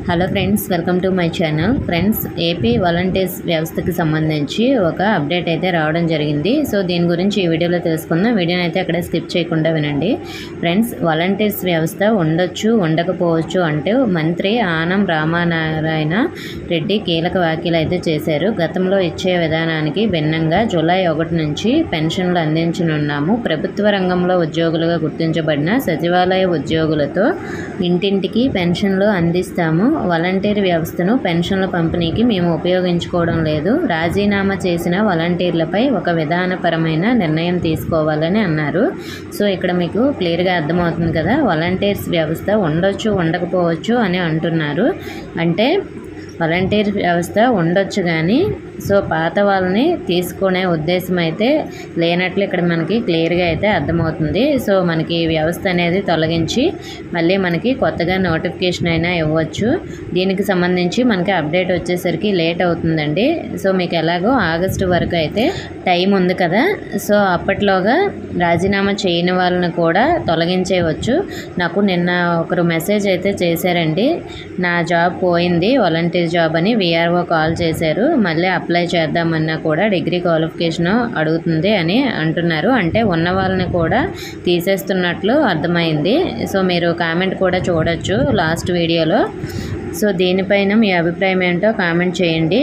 Hello friends, welcome to my channel. Friends, AP volunteers వ్యవస్థకి సంబంధించి ఒక అప్డేట్ అయితే రావడం జరిగింది. సో దీని గురించి ఈ వీడియోలో తెలుసుకుందాం. వీడియోని అయితే అక్కడే స్కిప్ చేయకుండా వినండి. ఫ్రెండ్స్, వాలంటీర్స్ వ్యవస్థ ఉండొచ్చు, ఉండకపోవచ్చు అంటూ మంత్రి ఆనం రామనారాయణ రెడ్డి కీలక వ్యాఖ్యలు అయితే చేశారు. గతంలో ఇచ్చే విధానానికి భిన్నంగా జూలై 1 నుంచి పెన్షన్లు అందించనున్నాము. ప్రభుత్వ రంగంలో ఉద్యోగులుగా గుర్తించబడిన సచివాలయ ఉద్యోగులతో ఇంటింటికి పెన్షన్లు అందిస్తాము. వాలంటీర్ వ్యవస్థను పెన్షన్ల పంపిణీకి మేము ఉపయోగించుకోవడం లేదు. రాజీనామా చేసిన వాలంటీర్లపై ఒక విధానపరమైన నిర్ణయం తీసుకోవాలని అన్నారు. సో ఇక్కడ మీకు క్లియర్గా అర్థమవుతుంది కదా, వాలంటీర్స్ వ్యవస్థ ఉండొచ్చు, ఉండకపోవచ్చు అని అంటున్నారు. అంటే వాలంటీర్ వ్యవస్థ ఉండొచ్చు కానీ సో పాత వాళ్ళని తీసుకునే ఉద్దేశం అయితే లేనట్లు ఇక్కడ మనకి క్లియర్గా అయితే అర్థమవుతుంది. సో మనకి వ్యవస్థ అనేది తొలగించి మళ్ళీ మనకి కొత్తగా నోటిఫికేషన్ అయినా ఇవ్వచ్చు. దీనికి సంబంధించి మనకి అప్డేట్ వచ్చేసరికి లేట్ అవుతుందండి. సో మీకు ఎలాగో ఆగస్టు వరకు అయితే టైం ఉంది కదా, సో అప్పట్లోగా రాజీనామా చేయని వాళ్ళని కూడా తొలగించేయవచ్చు. నాకు నిన్న ఒకరు మెసేజ్ అయితే చేశారండి, నా జాబ్ పోయింది వాలంటీర్ జాబ్ అని విఆర్ఓ కాల్ చేశారు, మళ్ళీ అప్లై చేద్దామన్నా కూడా డిగ్రీ క్వాలిఫికేషన్ అడుగుతుంది అని అంటున్నారు. అంటే ఉన్న వాళ్ళని కూడా తీసేస్తున్నట్లు అర్థమైంది. సో మీరు కామెంట్ కూడా చూడొచ్చు లాస్ట్ వీడియోలో. సో దీనిపైన మీ అభిప్రాయం ఏంటో కామెంట్ చేయండి.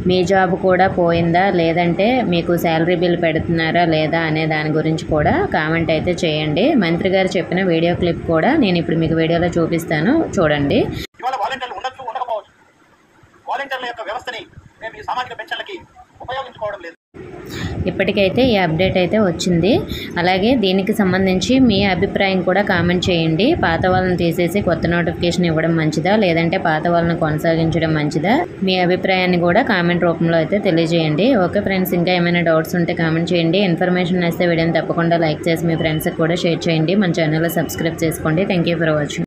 మీ జాబ్ కూడా పోయిందా, లేదంటే మీకు శాలరీ బిల్ పెడుతున్నారా లేదా అనే దాని గురించి కూడా కామెంట్ అయితే చేయండి. మంత్రి గారు చెప్పిన వీడియో క్లిప్ కూడా నేను ఇప్పుడు మీకు వీడియోలో చూపిస్తాను, చూడండి. వాలంటీర్ల యొక్క వ్యవస్థని మేము ఈ సామాజిక పెన్షన్లకి ఉపయోగించుకోవడం లేదు. ఇప్పటికైతే ఈ అప్డేట్ అయితే వచ్చింది. అలాగే దీనికి సంబంధించి మీ అభిప్రాయం కూడా కామెంట్ చేయండి. పాత వాళ్ళని తీసేసి కొత్త నోటిఫికేషన్ ఇవ్వడం మంచిదా, లేదంటే పాత వాళ్ళని కొనసాగించడం మంచిదా? మీ అభిప్రాయాన్ని కూడా కామెంట్ రూపంలో అయితే తెలియజేయండి. ఓకే ఫ్రెండ్స్, ఇంకా ఏమైనా డౌట్స్ ఉంటే కామెంట్ చేయండి. ఇన్ఫర్మేషన్ వస్తే వీడియోని తప్పకుండా లైక్ చేసి మీ ఫ్రెండ్స్కి కూడా షేర్ చేయండి. మన ఛానల్లో సబ్స్క్రైబ్ చేసుకోండి. Thank you for watching.